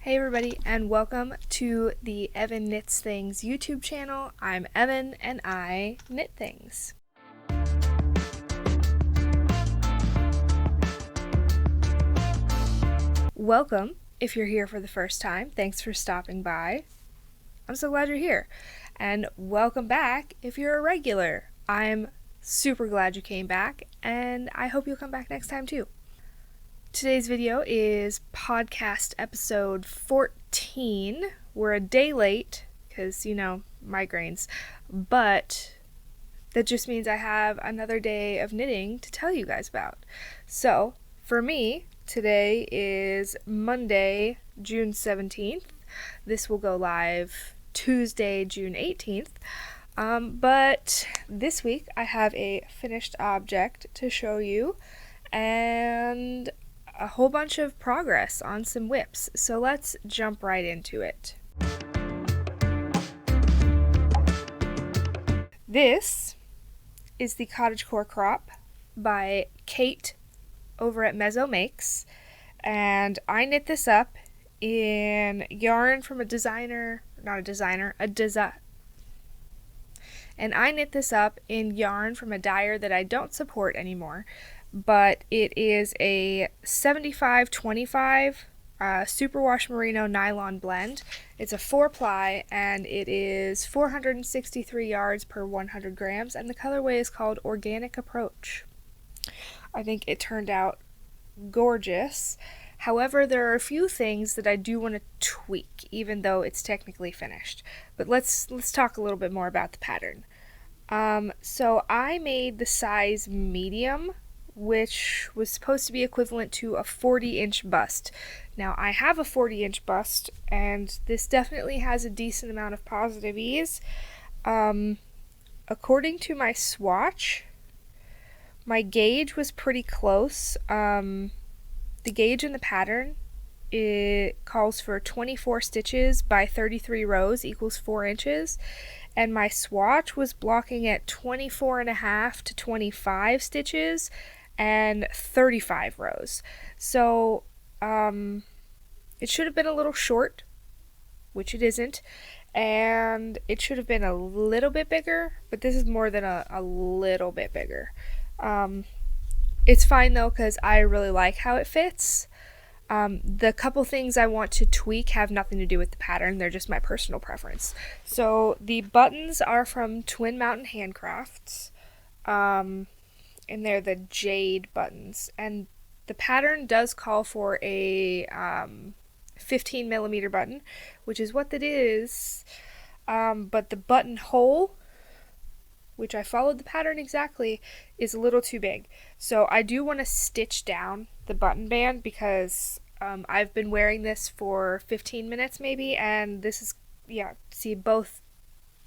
Hey everybody, and welcome to the Evan Knits Things YouTube channel. I'm Evan and I knit things. Welcome if you're here for the first time. Thanks for stopping by. I'm so glad you're here. And welcome back if you're a regular. I'm super glad you came back, and I hope you'll come back next time too. Today's video is podcast episode 14. We're a day late because, migraines, but that just means I have another day of knitting to tell you guys about. So, for me, today is Monday, June 17th. This will go live Tuesday, June 18th. But this week I have a finished object to show you and a whole bunch of progress on some WIPs, so let's jump right into it. This is the Cottagecore Crop by Kate over at Mezzo Makes, and I knit this up in yarn from and I knit this up in yarn from a dyer that I don't support anymore, but it is a 75-25 superwash merino nylon blend. It's a 4-ply and it is 463 yards per 100 grams, and the colorway is called Organic Approach. I think it turned out gorgeous. However, there are a few things that I do want to tweak, even though it's technically finished. But let's talk a little bit more about the pattern. So I made the size medium, which was supposed to be equivalent to a 40-inch bust. Now, I have a 40-inch bust, and this definitely has a decent amount of positive ease. According to my swatch, my gauge was pretty close. The gauge in the pattern, it calls for 24 stitches by 33 rows equals 4 inches. And my swatch was blocking at 24.5 to 25 stitches and 35 rows. So it should have been a little short, which it isn't, and it should have been a little bit bigger, but this is more than a little bit bigger. It's fine though, because I really like how it fits. The couple things I want to tweak have nothing to do with the pattern, they're just my personal preference. So the buttons are from Twin Mountain Handcrafts, and they're the jade buttons, and the pattern does call for a 15 millimeter button, which is what that is, but the button hole, which I followed the pattern exactly, is a little too big. So I do want to stitch down the button band because I've been wearing this for 15 minutes maybe, and this is, see, both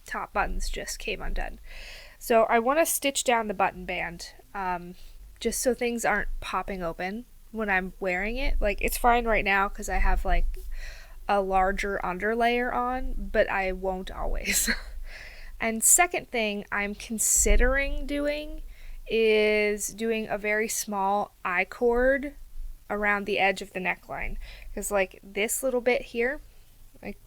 top buttons just came undone. So I want to stitch down the button band, just so things aren't popping open when I'm wearing it. Like, it's fine right now because I have like a larger underlayer on, but I won't always. And second thing I'm considering doing is doing a very small I-cord around the edge of the neckline, because like this little bit here, like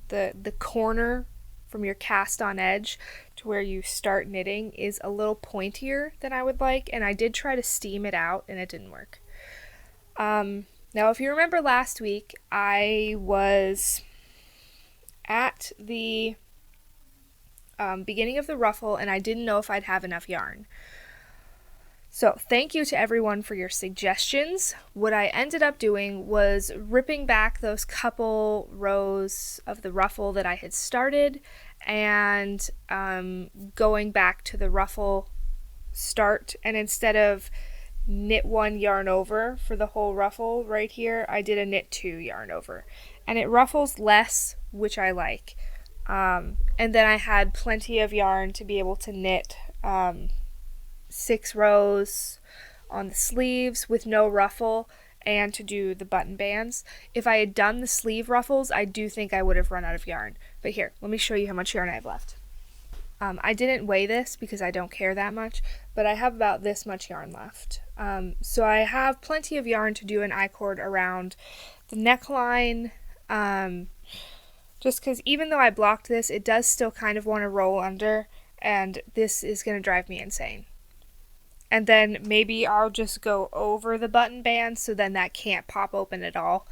the corner from your cast on edge to where you start knitting is a little pointier than I would like, and I did try to steam it out and it didn't work. Now if you remember last week, I was at the beginning of the ruffle and I didn't know if I'd have enough yarn. So thank you to everyone for your suggestions. What I ended up doing was ripping back those couple rows of the ruffle that I had started and going back to the ruffle start, and instead of knit 1 yarn over for the whole ruffle right here, I did a knit 2 yarn over, and it ruffles less, which I like. And then I had plenty of yarn to be able to knit 6 rows on the sleeves with no ruffle and to do the button bands. If I had done the sleeve ruffles, I do think I would have run out of yarn. But here, let me show you how much yarn I have left. I didn't weigh this because I don't care that much, but I have about this much yarn left. So I have plenty of yarn to do an I-cord around the neckline, Just because even though I blocked this, it does still kind of want to roll under, and this is going to drive me insane. And then maybe I'll just go over the button band so then that can't pop open at all.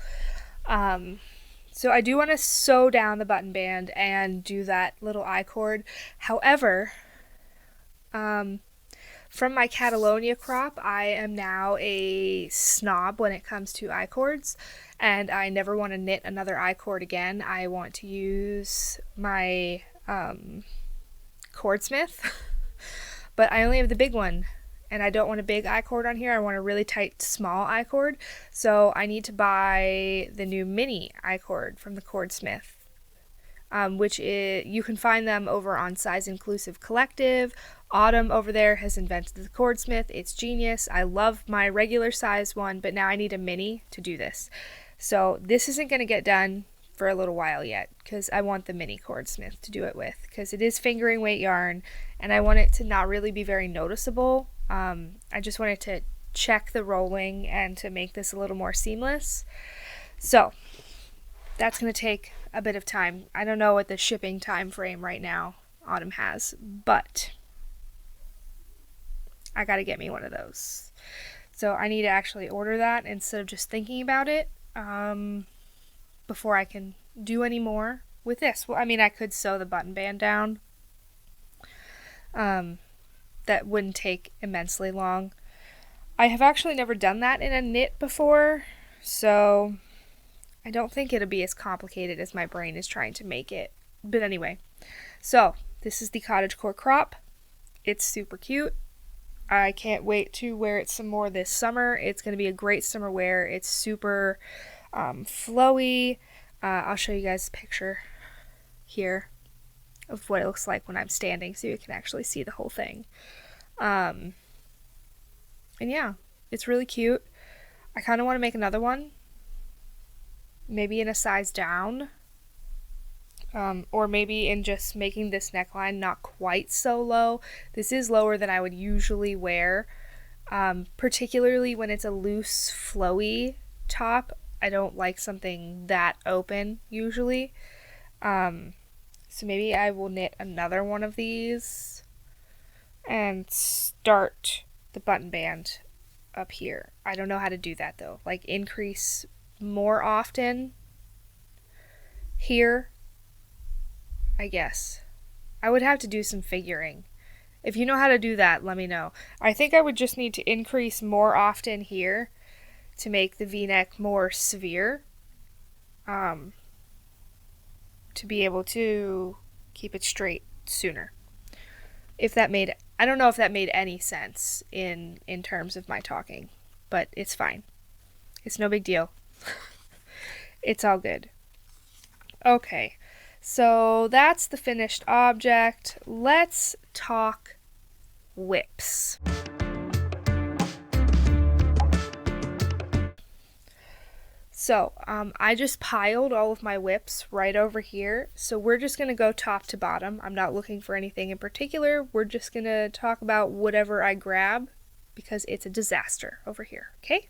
So I do want to sew down the button band and do that little I-cord. However, from my Cottagecore crop, I am now a snob when it comes to I-cords, and I never want to knit another I-cord again. I want to use my cordsmith, but I only have the big one, and I don't want a big I-cord on here. I want a really tight, small I-cord, so I need to buy the new mini I-cord from the cordsmith. Which you can find them over on Size Inclusive Collective. Autumn over there has invented the cordsmith. It's genius. I love my regular size one, but now I need a mini to do this. So this isn't going to get done for a little while yet because I want the mini cordsmith to do it with, because it is fingering weight yarn and I want it to not really be very noticeable. I just wanted to check the rolling and to make this a little more seamless. So that's going to take a bit of time. I don't know what the shipping time frame right now Autumn has, but I gotta get me one of those. So I need to actually order that instead of just thinking about it before I can do any more with this. Well, I mean, I could sew the button band down. That wouldn't take immensely long. I have actually never done that in a knit before, so I don't think it'll be as complicated as my brain is trying to make it. But anyway, so this is the Cottagecore Crop. It's super cute. I can't wait to wear it some more this summer. It's going to be a great summer wear. It's super flowy. I'll show you guys a picture here of what it looks like when I'm standing so you can actually see the whole thing. And yeah, it's really cute. I kind of want to make another one. Maybe in a size down, or maybe in just making this neckline not quite so low. This is lower than I would usually wear, particularly when it's a loose, flowy top. I don't like something that open usually. So maybe I will knit another one of these and start the button band up here. I don't know how to do that though. Like increase more often here, I guess. I would have to do some figuring. If you know how to do that, let me know. I think I would just need to increase more often here to make the V-neck more severe, to be able to keep it straight sooner. If that made, I don't know if that made any sense in terms of my talking, but it's fine. It's no big deal. It's all good. Okay, so that's the finished object. Let's talk WIPs. So, I just piled all of my WIPs right over here, so we're just going to go top to bottom. I'm not looking for anything in particular. We're just going to talk about whatever I grab, because it's a disaster over here, okay?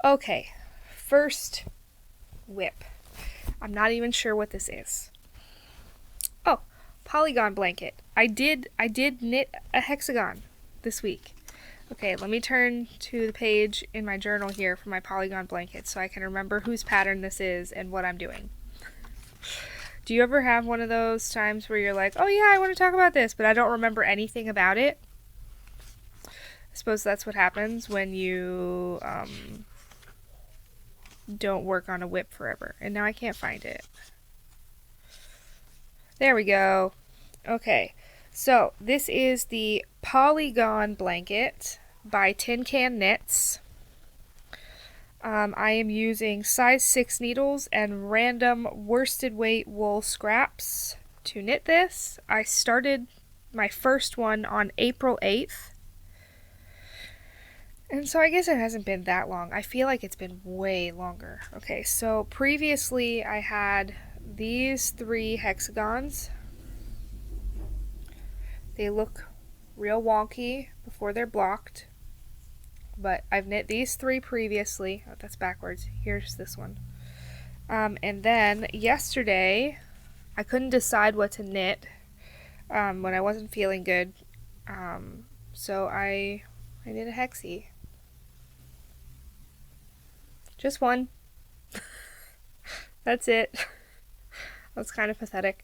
Okay, first WIP. I'm not even sure what this is. Oh, Polygon Blanket. I did knit a hexagon this week. Okay, let me turn to the page in my journal here for my Polygon Blanket so I can remember whose pattern this is and what I'm doing. Do you ever have one of those times where you're like, oh yeah, I want to talk about this, but I don't remember anything about it? I suppose that's what happens when you don't work on a WIP forever. And now I can't find it. There we go. Okay, so this is the Polygon Blanket by Tin Can Knits. I am using size 6 needles and random worsted weight wool scraps to knit this. I started my first one on April 8th. And so I guess it hasn't been that long. I feel like it's been way longer. Okay, so previously I had these 3 hexagons. They look real wonky before they're blocked. But I've knit these 3 previously. Oh, that's backwards. Here's this one. And then yesterday, I couldn't decide what to knit when I wasn't feeling good. So I knit a hexie. Just one. That's it. That's kind of pathetic.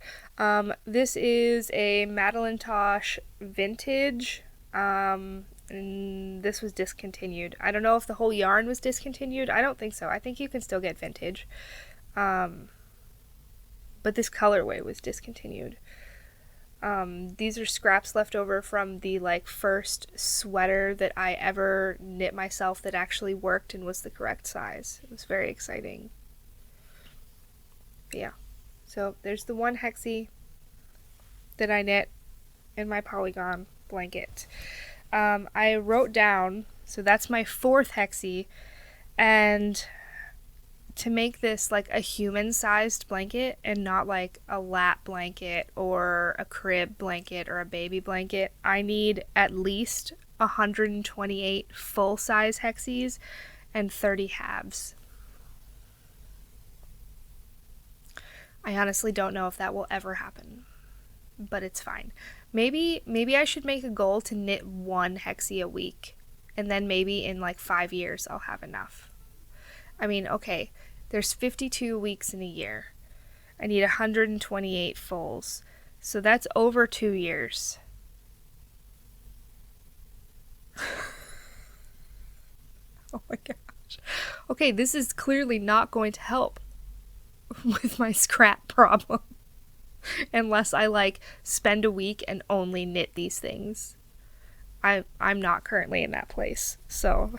This is a Madeline Tosh vintage. And this was discontinued. I don't know if the whole yarn was discontinued. I don't think so. I think you can still get vintage. But this colorway was discontinued. These are scraps left over from the first sweater that I ever knit myself that actually worked and was the correct size. It was very exciting. But yeah. So there's the one hexie that I knit in my Polygon blanket. I wrote down, so that's my fourth hexie, and to make this like a human-sized blanket and not like a lap blanket or a crib blanket or a baby blanket, I need at least 128 full-size hexies and 30 halves. I honestly don't know if that will ever happen, but it's fine. Maybe I should make a goal to knit one hexie a week, and then maybe in like 5 years I'll have enough. I mean, okay, there's 52 weeks in a year. I need 128 fulls, so that's over 2 years. Oh my gosh. Okay, this is clearly not going to help with my scrap problem. Unless I spend a week and only knit these things. I'm not currently in that place. So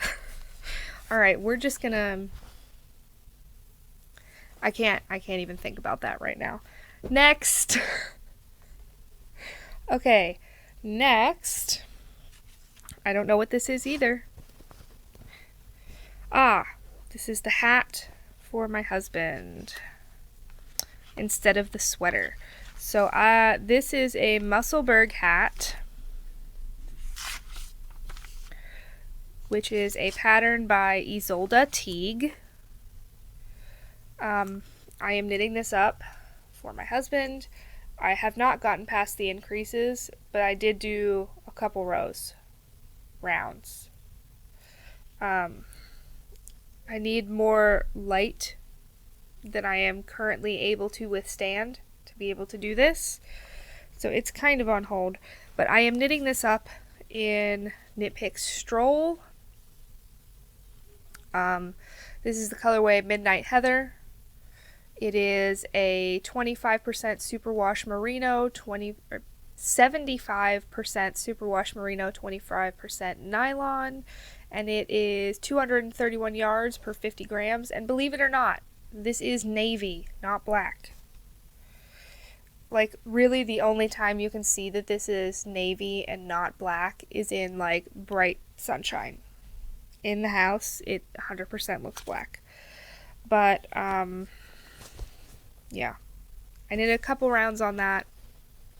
alright, we're just gonna I can't even think about that right now. Next. Okay, next. I don't know what this is either. This is the hat for my husband instead of the sweater. So this is a Musselburgh hat, which is a pattern by Isolde Teague. I am knitting this up for my husband. I have not gotten past the increases, but I did do a couple rounds. I need more light than I am currently able to withstand to be able to do this. So it's kind of on hold, but I am knitting this up in Knit Picks Stroll. This is the colorway Midnight Heather. It is a 25% superwash merino, 75% superwash merino, 25% nylon, and it is 231 yards per 50 grams. And believe it or not, this is navy, not black. Like, really the only time you can see that this is navy and not black is in bright sunshine. In the house, it 100% looks black. But yeah, I did a couple rounds on that,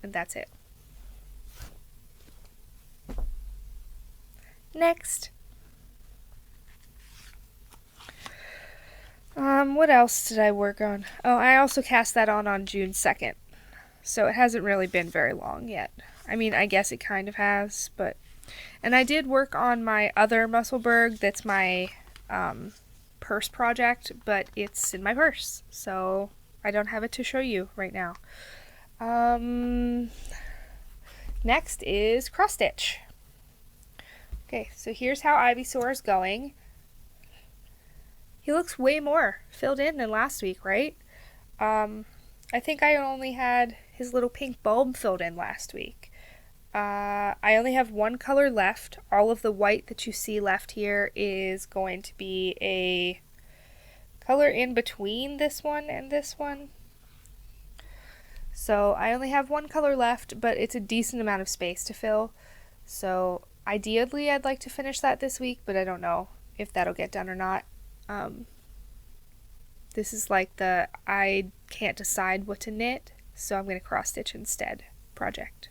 and that's it. Next. What else did I work on? Oh, I also cast that on June 2nd. So it hasn't really been very long yet. I mean, I guess it kind of has, but... And I did work on my other Musselburgh, that's my purse project, but it's in my purse, so I don't have it to show you right now. Next is cross stitch. Okay, so here's how Ivysaur is going. He looks way more filled in than last week, right? I think I only had his little pink bulb filled in last week. I only have one color left. All of the white that you see left here is going to be a color in between this one and this one. So I only have one color left, but it's a decent amount of space to fill. So ideally I'd like to finish that this week, but I don't know if that'll get done or not. This is like the I can't decide what to knit, so I'm going to cross stitch instead project.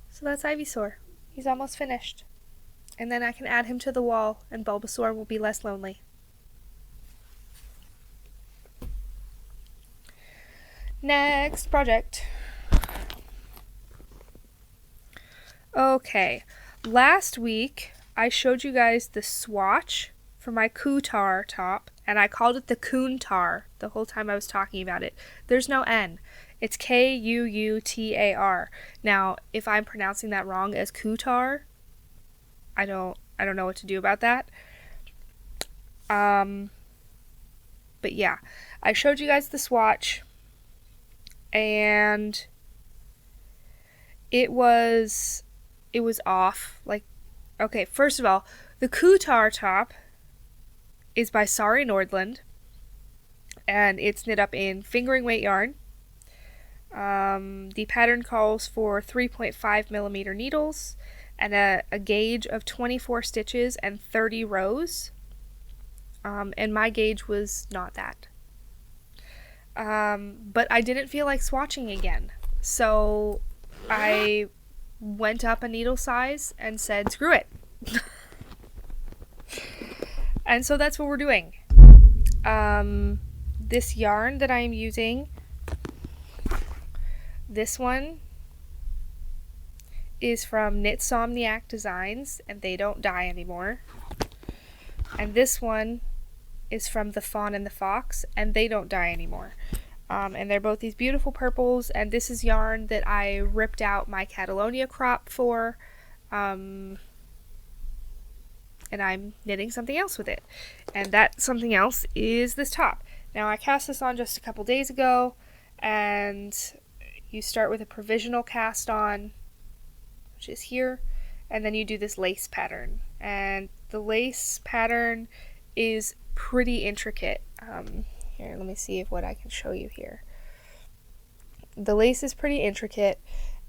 So that's Ivysaur. He's almost finished. And then I can add him to the wall and Bulbasaur will be less lonely. Next project. Okay, last week I showed you guys the swatch for my Kuutar top, and I called it the Kuutar the whole time I was talking about it. There's no N. It's Kuutar. Now, if I'm pronouncing that wrong as Kuutar, I don't know what to do about that. But yeah, I showed you guys the swatch, and it was off. Like, okay, first of all, the Kuutar top is by Sari Nordland, and it's knit up in fingering weight yarn. The pattern calls for 3.5 millimeter needles and a gauge of 24 stitches and 30 rows. And my gauge was not that. But I didn't feel like swatching again. So I went up a needle size and said, screw it. And so that's what we're doing. This yarn that I'm using, this one is from Knitsomniac Designs, and they don't dye anymore. And this one is from the Fawn and the Fox, and they don't dye anymore. And they're both these beautiful purples, and this is yarn that I ripped out my Cottagecore Crop for, and I'm knitting something else with it. And that something else is this top. Now, I cast this on just a couple days ago, and you start with a provisional cast on, which is here, and then you do this lace pattern. And the lace pattern is pretty intricate. Here, let me see what I can show you here. The lace is pretty intricate,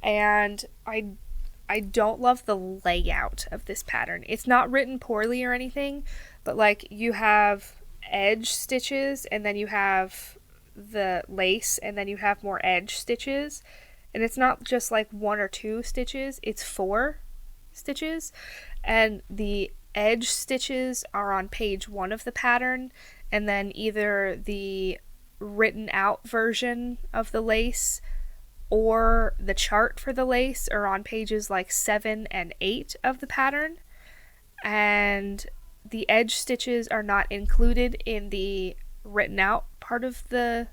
and I don't love the layout of this pattern. It's not written poorly or anything, but like you have edge stitches, and then you have the lace, and then you have more edge stitches, and it's not just like 1 or 2 stitches, it's 4 stitches, and the edge stitches are on page 1 of the pattern, and then either the written out version of the lace or the chart for the lace are on pages like 7 and 8 of the pattern, and the edge stitches are not included in the written out part of the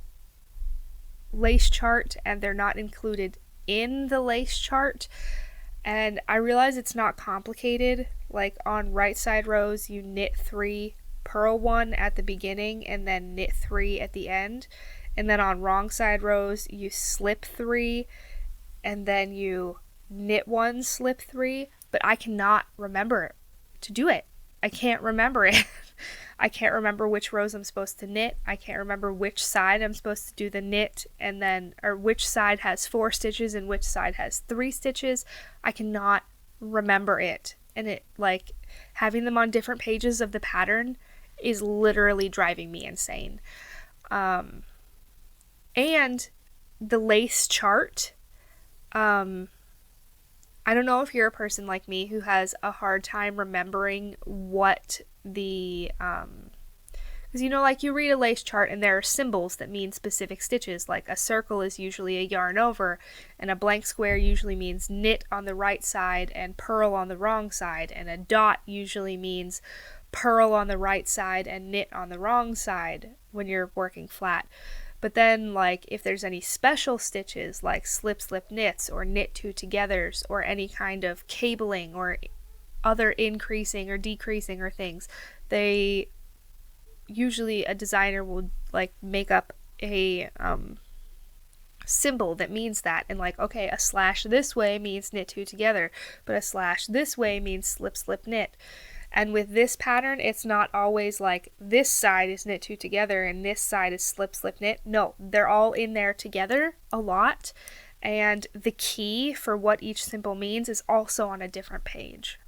lace chart, and they're not included in the lace chart. And I realize it's not complicated. Like on right side rows you knit 3, purl 1 at the beginning, and then knit 3 at the end. And then on wrong side rows you slip 3, and then you knit 1, slip 3. But I cannot remember to do it. I can't remember it. I can't remember which rows I'm supposed to knit. I can't remember which side I'm supposed to do the knit, and then, or which side has 4 stitches and which side has 3 stitches. I cannot remember it. And it, like, having them on different pages of the pattern is literally driving me insane. And the lace chart, I don't know if you're a person like me who has a hard time remembering what the, because you know, like you read a lace chart and there are symbols that mean specific stitches, like a circle is usually a yarn over, and a blank square usually means knit on the right side and purl on the wrong side, and a dot usually means purl on the right side and knit on the wrong side when you're working flat. But then, like, if there's any special stitches, like slip knits, or knit 2 togethers, or any kind of cabling, or other increasing or decreasing or things, they usually, a designer will, like, make up a symbol that means that, and like, okay, a slash this way means knit 2 together, but a slash this way means slip knit. And with this pattern, it's not always like this side is knit 2 together and this side is slip knit. No, they're all in there together a lot. And the key for what each symbol means is also on a different page.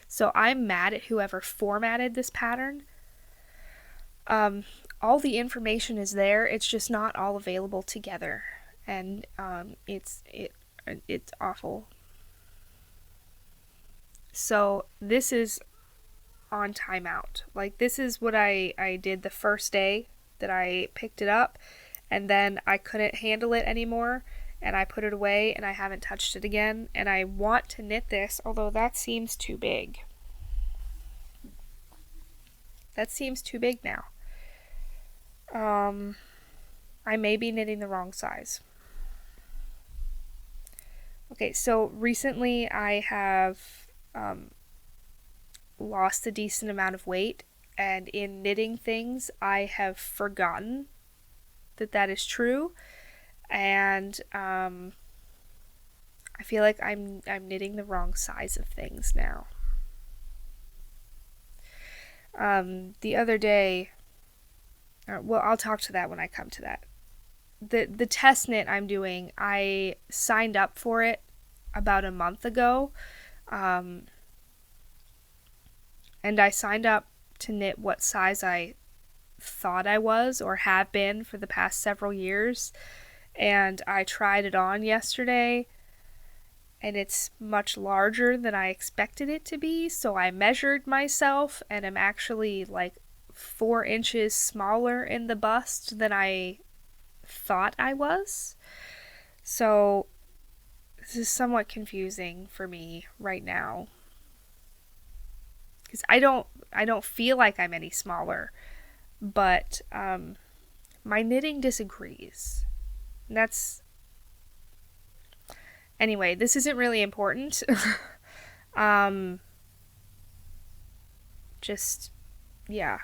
So I'm mad at whoever formatted this pattern. All the information is there, it's just not all available together. And it's awful. So this is on timeout. Like, this is what I did the first day that I picked it up, and then I couldn't handle it anymore, and I put it away, and I haven't touched it again, and I want to knit this, although that seems too big. That seems too big now. I may be knitting the wrong size. Okay, so recently I have lost a decent amount of weight, and in knitting things I have forgotten that that is true, and I feel like I'm knitting the wrong size of things now. The other day, well, I'll talk to that when I come to that. The test knit I'm doing, I signed up for it about a month ago, and I signed up to knit what size I thought I was or have been for the past several years, and I tried it on yesterday, and it's much larger than I expected it to be, so I measured myself, and I'm actually like 4 inches smaller in the bust than I thought I was. So this is somewhat confusing for me right now, because I don't feel like I'm any smaller, but my knitting disagrees. And that's anyway, this isn't really important. Just yeah,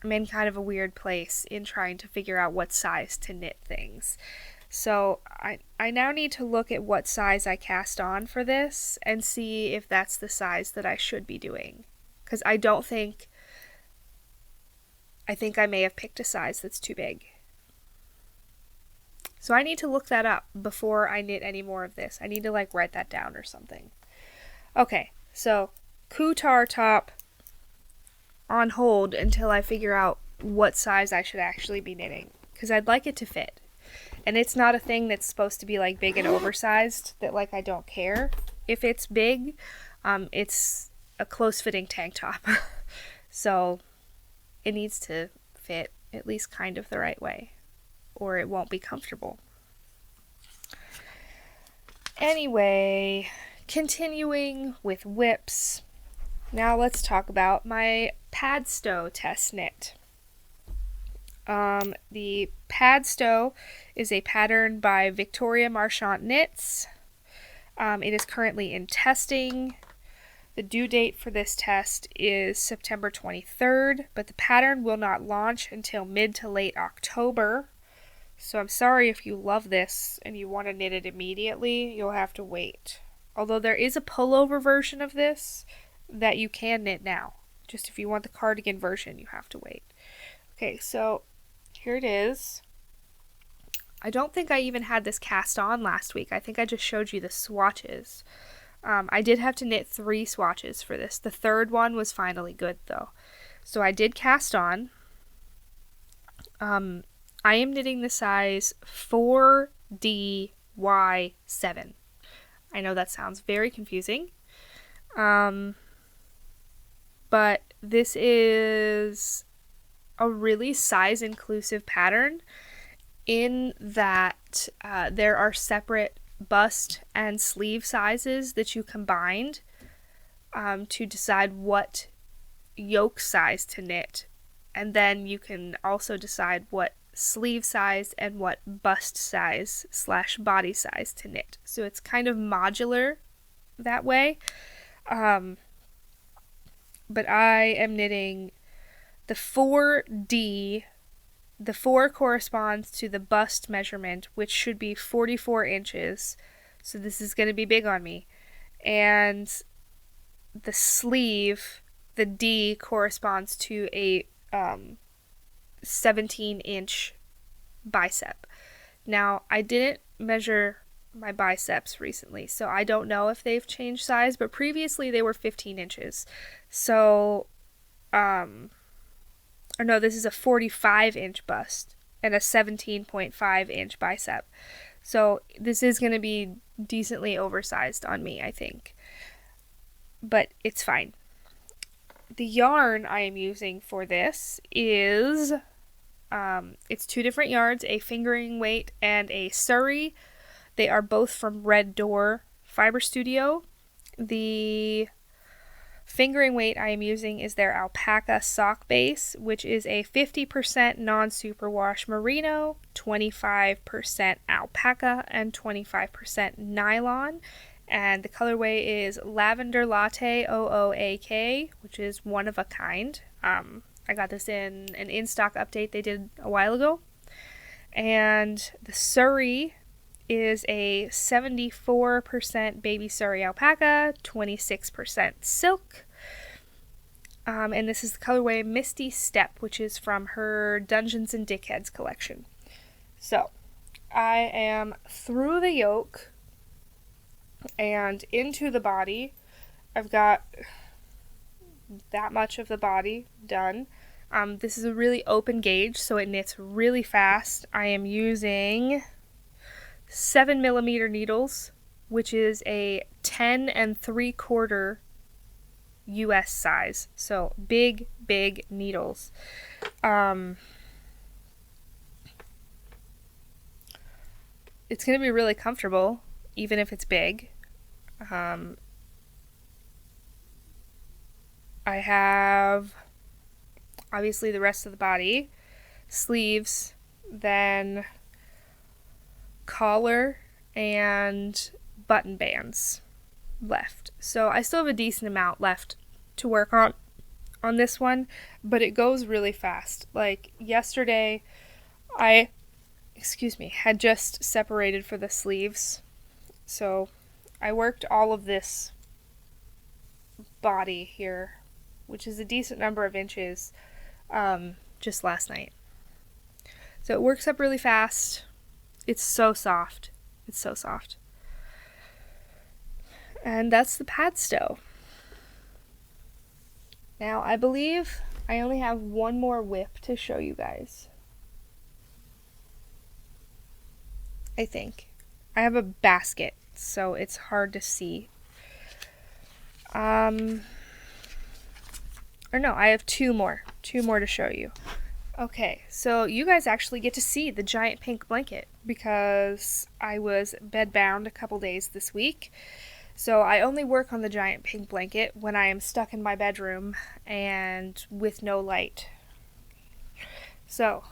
I'm in kind of a weird place in trying to figure out what size to knit things. So I now need to look at what size I cast on for this and see if that's the size that I should be doing. Because I think I may have picked a size that's too big. So I need to look that up before I knit any more of this. I need to like write that down or something. Okay, so Kuutar top on hold until I figure out what size I should actually be knitting, because I'd like it to fit. And it's not a thing that's supposed to be like big and oversized that like I don't care if it's big. It's a close-fitting tank top. So it needs to fit at least kind of the right way, or it won't be comfortable. Anyway, continuing with WIPs. Now let's talk about my Padstow test knit. The Padstow is a pattern by Victoria Marchant Knits. It is currently in testing. The due date for this test is September 23rd, but the pattern will not launch until mid to late October. So I'm sorry if you love this and you want to knit it immediately, you'll have to wait. Although there is a pullover version of this that you can knit now. Just if you want the cardigan version, you have to wait. Okay, so here it is. I don't think I even had this cast on last week. I think I just showed you the swatches. I did have to knit 3 swatches for this. The third one was finally good though. So I did cast on. I am knitting the size 4DY7. I know that sounds very confusing. But this is a really size-inclusive pattern in that there are separate bust and sleeve sizes that you combined to decide what yoke size to knit. And then you can also decide what sleeve size and what bust size / body size to knit. So it's kind of modular that way. But I am knitting the 4D. The 4 corresponds to the bust measurement, which should be 44 inches. So this is going to be big on me. And the sleeve, the D, corresponds to a 17-inch bicep. Now, I didn't measure my biceps recently, so I don't know if they've changed size, but previously they were 15 inches. So, or no, this is a 45-inch bust and a 17.5-inch bicep. So this is going to be decently oversized on me, I think. But it's fine. the yarn I am using for this is, it's 2 different yarns, a fingering weight and a Surrey. They are both from Red Door Fiber Studio. The fingering weight I am using is their alpaca sock base, which is a 50% non-superwash merino, 25% alpaca, and 25% nylon. And the colorway is Lavender Latte OOAK, which is one of a kind. I got this in an in-stock update they did a while ago. And the Surrey is a 74% baby Surrey alpaca, 26% silk. And this is the colorway Misty Step, which is from her Dungeons and Dickheads collection. So, I am through the yoke and into the body. I've got that much of the body done. This is a really open gauge, so it knits really fast. I am using 7mm needles, which is a 10 3/4 US size. So big needles. It's going to be really comfortable, even if it's big. I have obviously the rest of the body, sleeves, then collar and button bands left. So I still have a decent amount left to work on this one, but it goes really fast. Like yesterday, I had just separated for the sleeves. So I worked all of this body here, which is a decent number of inches, just last night. So it works up really fast. It's so soft. It's so soft. And that's the Padstow. Now, I believe I only have one more WIP to show you guys. I think. I have a basket, so it's hard to see. Or no, I have two more to show you. Okay, so you guys actually get to see the giant pink blanket because I was bedbound a couple days this week. So I only work on the giant pink blanket when I am stuck in my bedroom and with no light. So,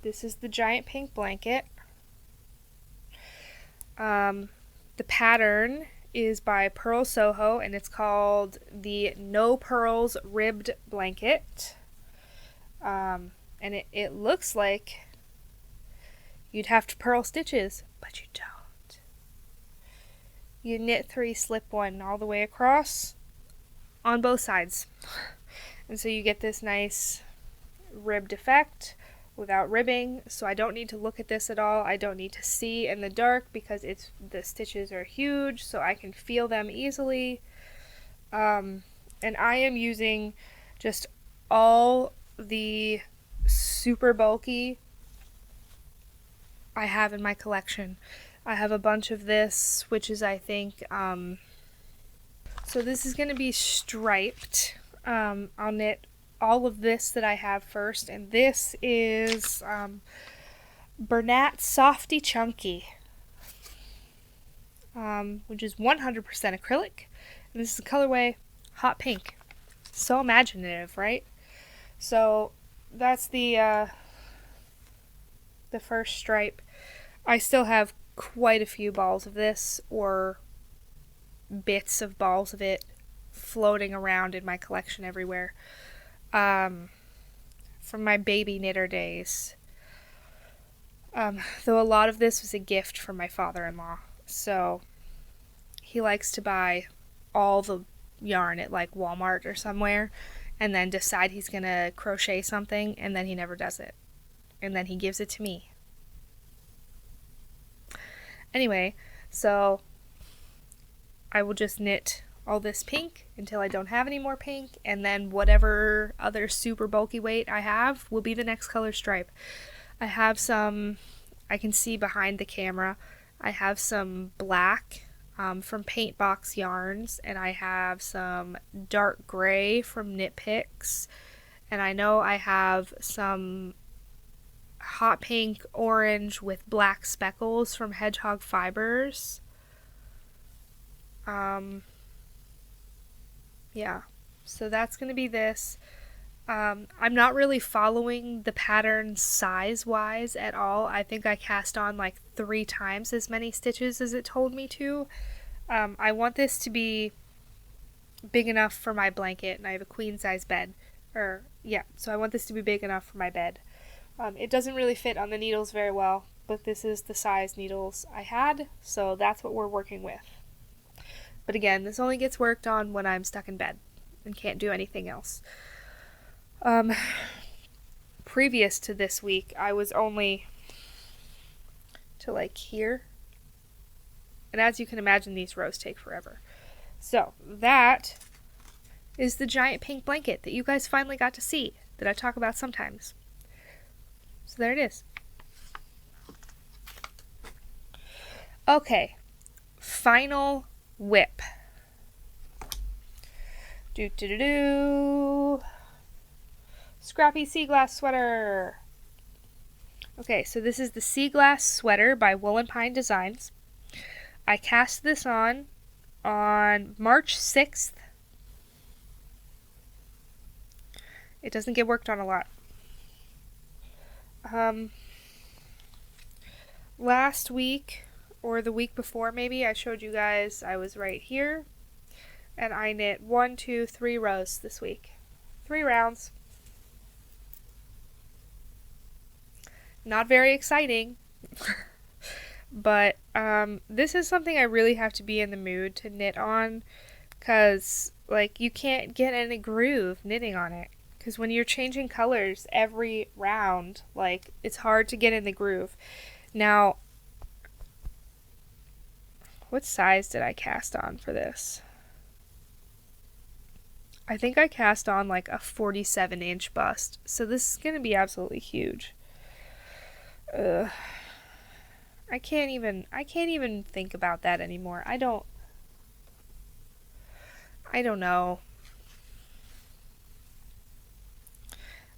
this is the giant pink blanket. The pattern is by Pearl Soho and it's called the No Pearls Ribbed Blanket. And it looks like you'd have to purl stitches, but you don't. You knit 3, slip 1 all the way across on both sides. And so you get this nice ribbed effect without ribbing, so I don't need to look at this at all. I don't need to see in the dark because the stitches are huge, so I can feel them easily. And I am using just all the super bulky I have in my collection. I have a bunch of this, which is I think, so this is going to be striped. I'll knit all of this that I have first, and this is Bernat Softee Chunky, which is 100% acrylic, and this is the colorway Hot Pink. So imaginative, right? So that's the first stripe. I still have quite a few balls of this, or bits of balls of it, floating around in my collection everywhere. From my baby knitter days. Though a lot of this was a gift from my father-in-law. So he likes to buy all the yarn at like Walmart or somewhere and then decide he's gonna crochet something and then he never does it. And then he gives it to me. Anyway, so I will just knit all this pink until I don't have any more pink, and then whatever other super bulky weight I have will be the next color stripe. I have some, I can see behind the camera, I have some black from Paint Box Yarns, and I have some dark gray from Knit Picks, and I know I have some hot pink orange with black speckles from Hedgehog Fibers. Yeah, so that's going to be this. I'm not really following the pattern size-wise at all. I think I cast on like 3 times as many stitches as it told me to. I want this to be big enough for my blanket, and I have a queen size bed. So I want this to be big enough for my bed. It doesn't really fit on the needles very well, but this is the size needles I had, so that's what we're working with. But again, this only gets worked on when I'm stuck in bed and can't do anything else. Previous to this week, I was only to like here. And as you can imagine, these rows take forever. So that is the giant pink blanket that you guys finally got to see, that I talk about sometimes. So there it is. Okay, final WIP. Scrappy Seaglass sweater. Okay, so this is the Seaglass sweater by Wool and Pine Designs. I cast this on March 6th. It doesn't get worked on a lot. Last week, or the week before maybe, I showed you guys I was right here. And I knit 1, 2, 3 rows this week. 3 rounds. Not very exciting. But this is something I really have to be in the mood to knit on, because like you can't get in a groove knitting on it, because when you're changing colors every round, like it's hard to get in the groove. Now, what size did I cast on for this? I think I cast on like a 47-inch bust, so this is gonna be absolutely huge. I can't even think about that anymore. I don't know.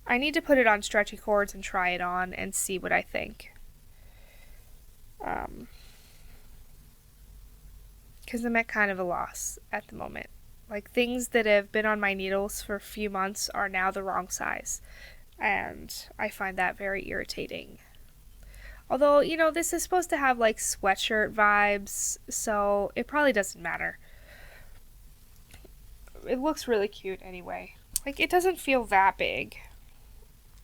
I need to put it on stretchy cords and try it on and see what I think. Because I'm at kind of a loss at the moment. Like, things that have been on my needles for a few months are now the wrong size. And I find that very irritating. Although, you know, this is supposed to have like sweatshirt vibes, so it probably doesn't matter. It looks really cute anyway. Like, it doesn't feel that big.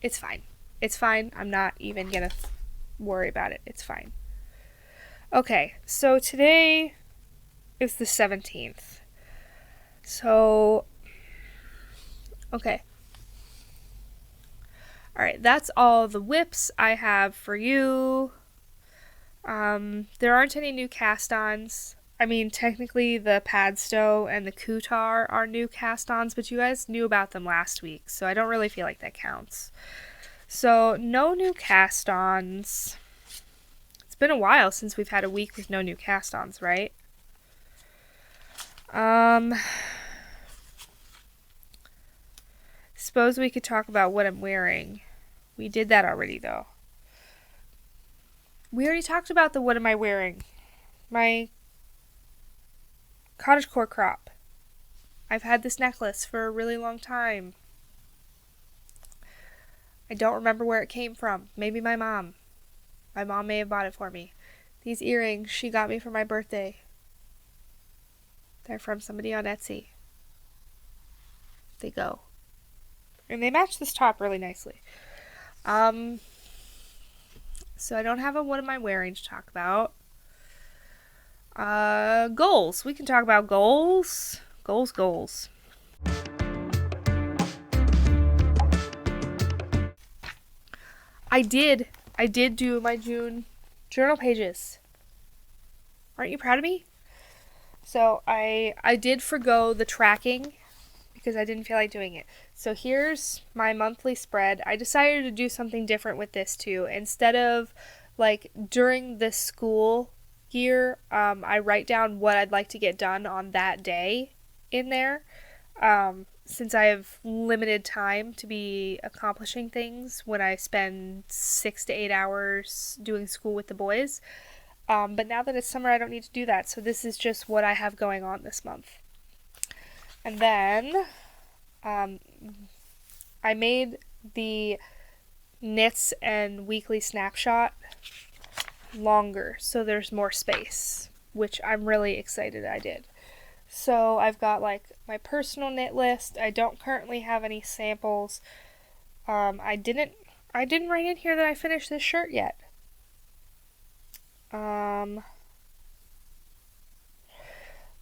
It's fine. It's fine. I'm not even gonna worry about it. It's fine. Okay, so today is the 17th. So, okay. Alright, that's all the WIPs I have for you. There aren't any new cast-ons. I mean, technically the Padstow and the Kuutar are new cast-ons, but you guys knew about them last week, so I don't really feel like that counts. So, no new cast-ons. It's been a while since we've had a week with no new cast-ons, right? Suppose we could talk about what I'm wearing. We did that already, though. We already talked about the what am I wearing. My Cottagecore Crop. I've had this necklace for a really long time. I don't remember where it came from. Maybe my mom. My mom may have bought it for me. These earrings she got me for my birthday. They're from somebody on Etsy. They go. And they match this top really nicely. So I don't have a what am I wearing to talk about. Goals. We can talk about goals. Goals. I did do my June journal pages. Aren't you proud of me? So I did forgo the tracking because I didn't feel like doing it. So here's my monthly spread. I decided to do something different with this too. Instead of like during the school gear, I write down what I'd like to get done on that day in there. Since I have limited time to be accomplishing things when I spend 6 to 8 hours doing school with the boys. But now that it's summer, I don't need to do that. So this is just what I have going on this month. And then I made the knits and weekly snapshot longer so there's more space, which I'm really excited I did. So I've got like my personal knit list. I don't currently have any samples. I didn't write in here that I finished this shirt yet.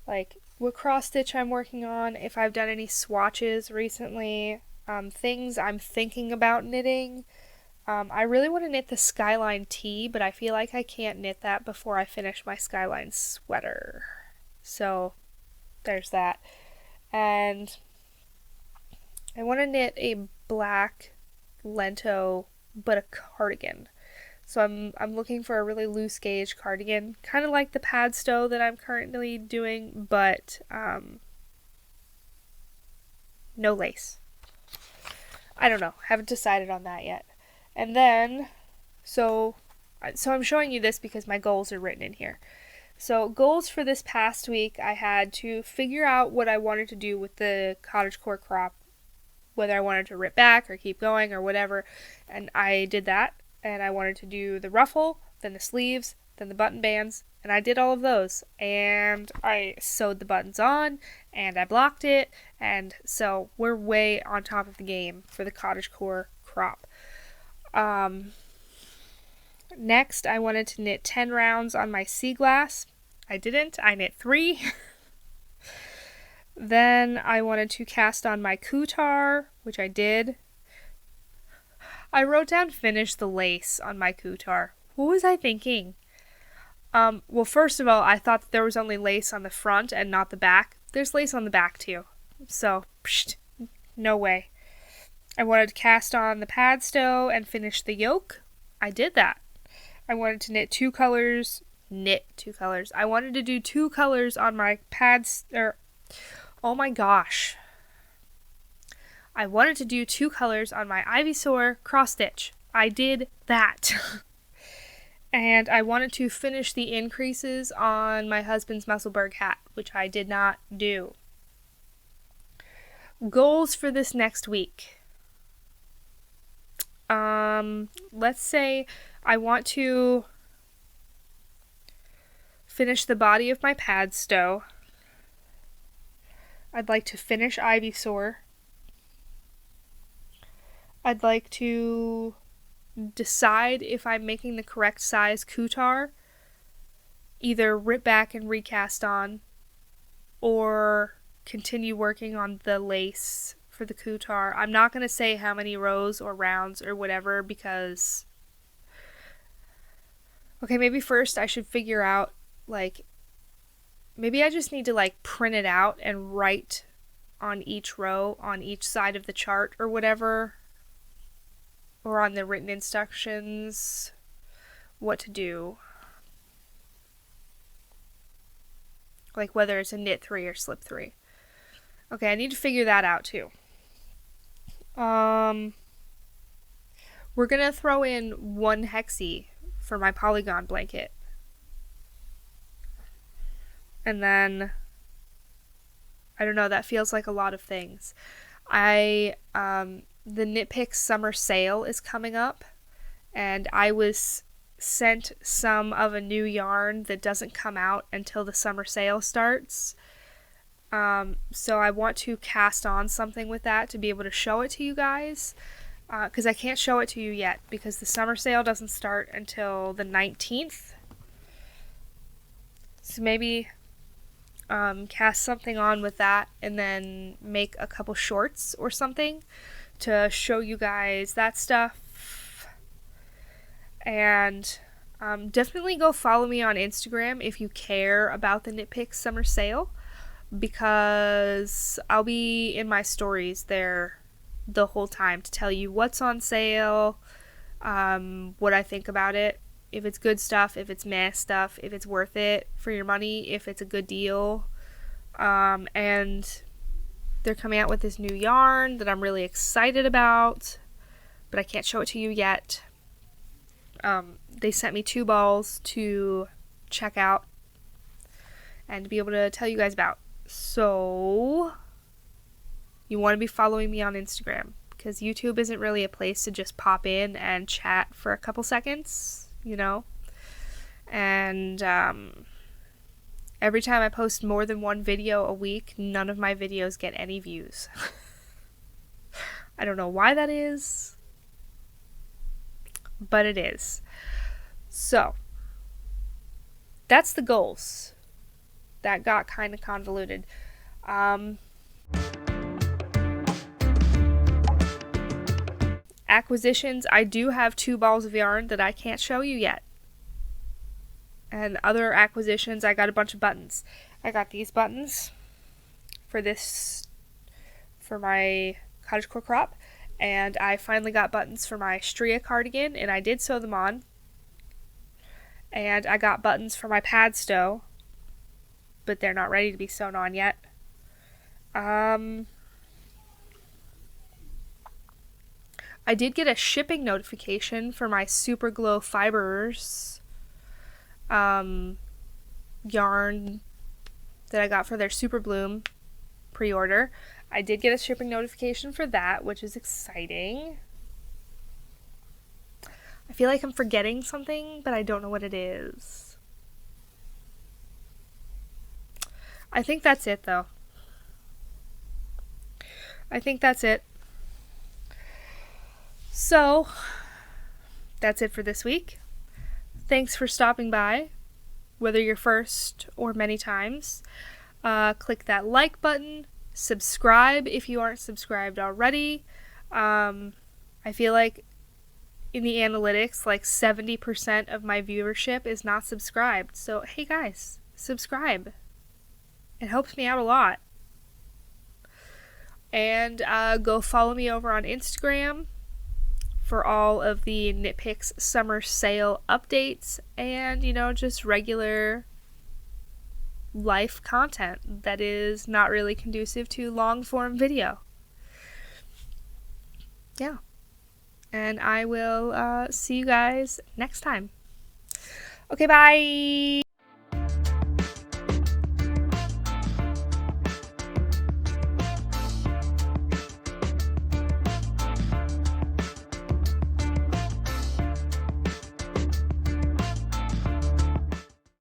Like what cross stitch I'm working on, if I've done any swatches recently, things I'm thinking about knitting. I really want to knit the Skyline tee, but I feel like I can't knit that before I finish my Skyline sweater. So there's that. And I want to knit a black lento, but a cardigan. So I'm looking for a really loose gauge cardigan, kind of like the Padstow that I'm currently doing, but no lace. I don't know. Haven't decided on that yet. And then, so I'm showing you this because my goals are written in here. So goals for this past week, I had to figure out what I wanted to do with the Cottagecore Crop, whether I wanted to rip back or keep going or whatever, and I did that. And I wanted to do the ruffle, then the sleeves, then the button bands, and I did all of those. And I sewed the buttons on, and I blocked it, and so we're way on top of the game for the Cottagecore Crop. Next, I wanted to knit 10 rounds on my Seaglass. I didn't. I knit 3. Then I wanted to cast on my Kuutar, which I did. I wrote down finish the lace on my Kuutar. What was I thinking? Well, first of all, I thought that there was only lace on the front and not the back. There's lace on the back too. So, no way. I wanted to cast on the Padstow and finish the yoke. I did that. I wanted to knit two colors. I wanted to do 2 colors on my oh my gosh. I wanted to do 2 colors on my Ivysaur cross stitch. I did that. And I wanted to finish the increases on my husband's Musselburgh hat, which I did not do. Goals for this next week. Let's say I want to finish the body of my Padstow. I'd like to finish Ivysaur. I'd like to decide if I'm making the correct size Kuutar, either rip back and recast on, or continue working on the lace for the Kuutar. I'm not going to say how many rows or rounds or whatever because, okay, maybe first I should figure out, like, maybe I just need to, like, print it out and write on each row, on each side of the chart or whatever, or on the written instructions, what to do. Like whether it's a knit 3 or slip 3. Okay, I need to figure that out too. We're gonna throw in 1 hexie for my Polygon Blanket. And then, I don't know, that feels like a lot of things. The Knit Picks summer sale is coming up, and I was sent some of a new yarn that doesn't come out until the summer sale starts. So I want to cast on something with that to be able to show it to you guys, because I can't show it to you yet because the summer sale doesn't start until the 19th. So maybe cast something on with that and then make a couple shorts or something to show you guys that stuff. And definitely go follow me on Instagram if you care about the Knit Picks summer sale, because I'll be in my stories there the whole time to tell you what's on sale, what I think about it, if it's good stuff, if it's meh stuff, if it's worth it for your money, if it's a good deal. And they're coming out with this new yarn that I'm really excited about, but I can't show it to you yet. They sent me 2 balls to check out and to be able to tell you guys about. So you want to be following me on Instagram, because YouTube isn't really a place to just pop in and chat for a couple seconds, you know? And every time I post more than 1 video a week, none of my videos get any views. I don't know why that is, but it is. So that's the goals. That got kind of convoluted. Acquisitions, I do have 2 balls of yarn that I can't show you yet. And other acquisitions, I got a bunch of buttons. I got these buttons for my Cottagecore Crop, and I finally got buttons for my Victoria cardigan, and I did sew them on. And I got buttons for my Padstow, but they're not ready to be sewn on yet. I did get a shipping notification for my Super Glow Fibers yarn that I got for their Super Bloom pre-order. I did get a shipping notification for that, which is exciting. I feel like I'm forgetting something, but I don't know what it is. I think that's it, though. I think that's it. So, that's it for this week. Thanks for stopping by, whether you're first or many times. Click that like button. Subscribe if you aren't subscribed already. I feel like in the analytics, like 70% of my viewership is not subscribed. So, hey guys, subscribe. It helps me out a lot. And go follow me over on Instagram for all of the Knit Picks summer sale updates and, you know, just regular life content that is not really conducive to long form video. Yeah. And I will see you guys next time. Okay, bye!